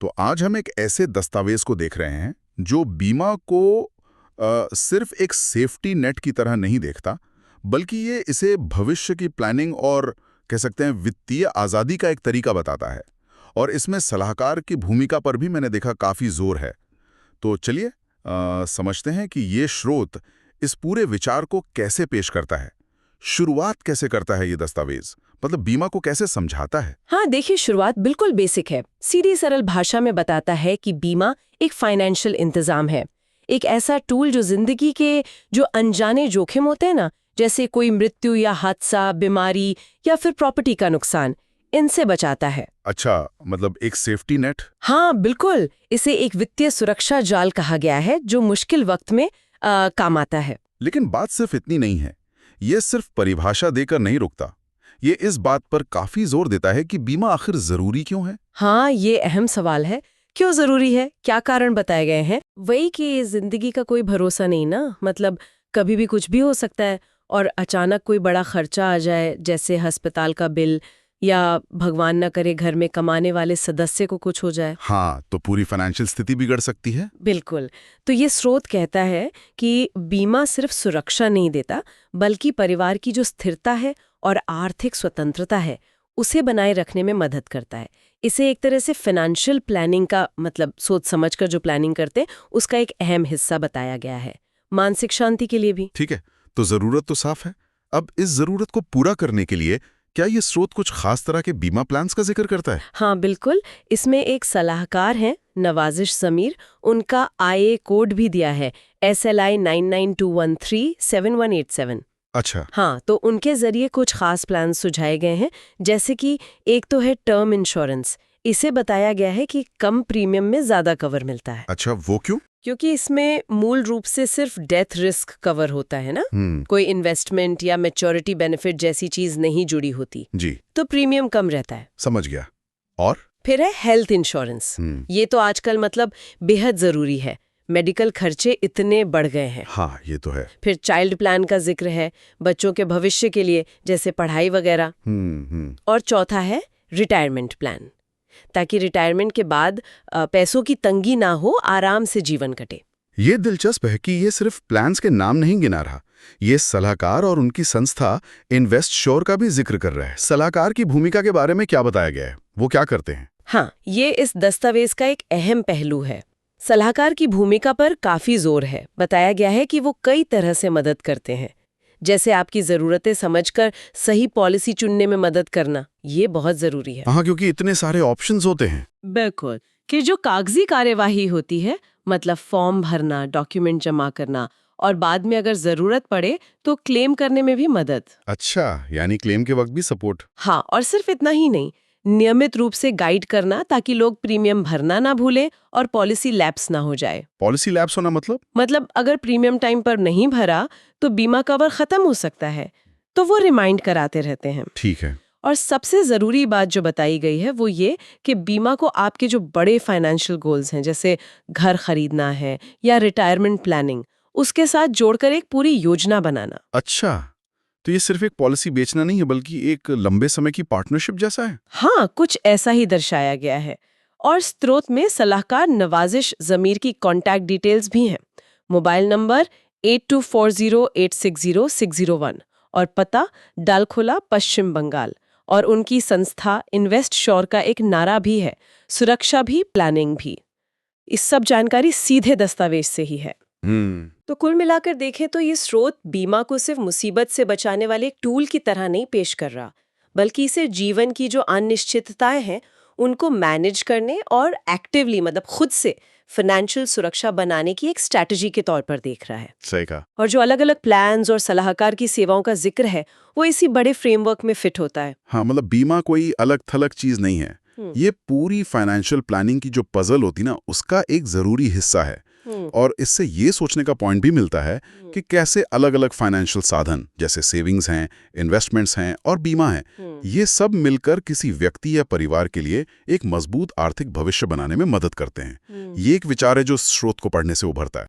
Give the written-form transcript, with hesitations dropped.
तो आज हम एक ऐसे दस्तावेज को देख रहे हैं जो बीमा को सिर्फ एक सेफ्टी नेट की तरह नहीं देखता, बल्कि ये इसे भविष्य की प्लानिंग और कह सकते हैं वित्तीय आज़ादी का एक तरीका बताता है। और इसमें सलाहकार की भूमिका पर भी मैंने देखा काफ़ी जोर है। तो चलिए समझते हैं कि ये स्रोत इस पूरे विचार को कैसे पेश करता है। शुरुआत कैसे करता है ये दस्तावेज, मतलब बीमा को कैसे समझाता है? हाँ, देखिए, शुरुआत बिल्कुल बेसिक है। सीधी सरल भाषा में बताता है कि बीमा एक फाइनेंशियल इंतजाम है, एक ऐसा टूल जो जिंदगी के जो अनजाने जोखिम होते हैं ना, जैसे कोई मृत्यु या हादसा, बीमारी या फिर प्रॉपर्टी का नुकसान, इनसे बचाता है। अच्छा, मतलब एक सेफ्टी नेट। हाँ बिल्कुल, इसे एक वित्तीय सुरक्षा जाल कहा गया है जो मुश्किल वक्त में काम आता है। लेकिन बात सिर्फ इतनी नहीं है, ये सिर्फ परिभाषा देकर नहीं रुकता। ये इस बात पर काफी जोर देता है कि बीमा आखिर जरूरी क्यों है। हाँ, ये अहम सवाल है। क्यों जरूरी है, क्या कारण बताए गए हैं? वही कि जिंदगी का कोई भरोसा नहीं ना, मतलब कभी भी कुछ भी हो सकता है और अचानक कोई बड़ा खर्चा आ जाए, जैसे अस्पताल का बिल, या भगवान न करे घर में कमाने वाले सदस्य को कुछ हो जाए। हाँ, तो पूरी फाइनेंशियल स्थिति बिगड़ सकती है। बिल्कुल। तो ये स्रोत कहता है कि बीमा सिर्फ सुरक्षा नहीं देता, बल्कि परिवार की जो स्थिरता है और आर्थिक स्वतंत्रता है, उसे बनाए रखने में मदद करता है। इसे एक तरह से फाइनेंशियल प्लानिंग का, मतलब सोच समझकर जो प्लानिंग करते हैं, उसका एक अहम हिस्सा बताया गया है, मानसिक शांति के लिए भी। ठीक है, तो जरूरत तो साफ है। अब इस जरूरत को पूरा करने के लिए क्या ये स्रोत कुछ खास तरह के बीमा प्लान्स का जिक्र करता है? हाँ बिल्कुल, इसमें एक सलाहकार हैं, नवाजिश ज़मीर, उनका IA कोड भी दिया है, SLI 9921371187। अच्छा। हाँ, तो उनके जरिए कुछ खास प्लान सुझाए गए हैं, जैसे कि एक तो है टर्म इंश्योरेंस। इसे बताया गया है कि कम प्रीमियम में ज्यादा कवर मिलता है। अच्छा, वो क्यों? क्योंकि इसमें मूल रूप से सिर्फ डेथ रिस्क कवर होता है ना, कोई इन्वेस्टमेंट या मैच्योरिटी बेनिफिट जैसी चीज नहीं जुड़ी होती जी, तो प्रीमियम कम रहता है। समझ गया। और फिर है हेल्थ इंश्योरेंस। ये तो आजकल मतलब बेहद जरूरी है, मेडिकल खर्चे इतने बढ़ गए हैं। हाँ, ये तो है। फिर चाइल्ड प्लान का जिक्र है, बच्चों के भविष्य के लिए, जैसे पढ़ाई वगैरह। और चौथा है रिटायरमेंट प्लान, ताकि रिटायरमेंट के बाद पैसों की तंगी ना हो, आराम से जीवन कटे। ये दिलचस्प है कि ये सिर्फ प्लान्स के नाम नहीं गिना रहा, ये सलाहकार और उनकी संस्था इन्वेस्ट श्योर का भी जिक्र कर रहा है। सलाहकार की भूमिका के बारे में क्या बताया गया है, वो क्या करते हैं? हाँ, ये इस दस्तावेज का एक अहम पहलू है। सलाहकार की भूमिका पर काफी जोर है। बताया गया है कि वो कई तरह से मदद करते हैं, जैसे आपकी जरूरतें समझकर सही पॉलिसी चुनने में मदद करना, ये बहुत जरूरी है। हाँ, क्योंकि इतने सारे ऑप्शंस होते हैं। बिल्कुल, कि जो कागजी कार्यवाही होती है, मतलब फॉर्म भरना, डॉक्यूमेंट जमा करना, और बाद में अगर जरूरत पड़े तो क्लेम करने में भी मदद। अच्छा, यानी क्लेम के वक्त भी सपोर्ट। हाँ, और सिर्फ इतना ही नहीं, नियमित रूप से गाइड करना ताकि लोग प्रीमियम भरना ना भूलें और पॉलिसी लैप्स ना हो जाए। पॉलिसी लैप्स होना मतलब अगर प्रीमियम टाइम पर नहीं भरा तो बीमा कवर खत्म हो सकता है, तो वो रिमाइंड कराते रहते हैं। ठीक है। और सबसे जरूरी बात जो बताई गई है वो ये कि बीमा को आपके जो बड़े फाइनेंशियल गोल्स हैं, जैसे घर खरीदना है या रिटायरमेंट प्लानिंग, उसके साथ जोड़कर एक पूरी योजना बनाना। अच्छा, तो ये सिर्फ एक पॉलिसी बेचना नहीं है, बल्कि एक लंबे समय की पार्टनरशिप जैसा है। हाँ, कुछ ऐसा ही दर्शाया गया है। और स्रोत में सलाहकार नवाजिश ज़मीर की कॉन्टैक्ट डिटेल्स भी हैं। मोबाइल नंबर 8240860601 और पता डालखोला, पश्चिम बंगाल। और उनकी संस्था इन्वेस्ट श्योर का एक नारा भी है, सुरक्षा भी प्लानिंग भी। इस सब जानकारी सीधे दस्तावेज से ही है। तो कुल मिलाकर देखें तो ये स्रोत बीमा को सिर्फ मुसीबत से बचाने वाले एक टूल की तरह नहीं पेश कर रहा, बल्कि इसे जीवन की जो अनिश्चितताएं हैं उनको मैनेज करने और एक्टिवली, मतलब खुद से फाइनेंशियल सुरक्षा बनाने की एक स्ट्रैटेजी के तौर पर देख रहा है। सही कहा। और जो अलग अलग प्लान्स और सलाहकार की सेवाओं का जिक्र है वो इसी बड़े फ्रेमवर्क में फिट होता है। हाँ, मतलब बीमा कोई अलग थलग चीज नहीं है, ये पूरी फाइनेंशियल प्लानिंग की जो पजल होती ना, उसका एक जरूरी हिस्सा है। और इससे ये सोचने का पॉइंट भी मिलता है कि कैसे अलग अलग फाइनेंशियल साधन, जैसे सेविंग्स हैं, इन्वेस्टमेंट्स हैं और बीमा है, ये सब मिलकर किसी व्यक्ति या परिवार के लिए एक मजबूत आर्थिक भविष्य बनाने में मदद करते हैं। ये एक विचार है जो स्रोत को पढ़ने से उभरता है।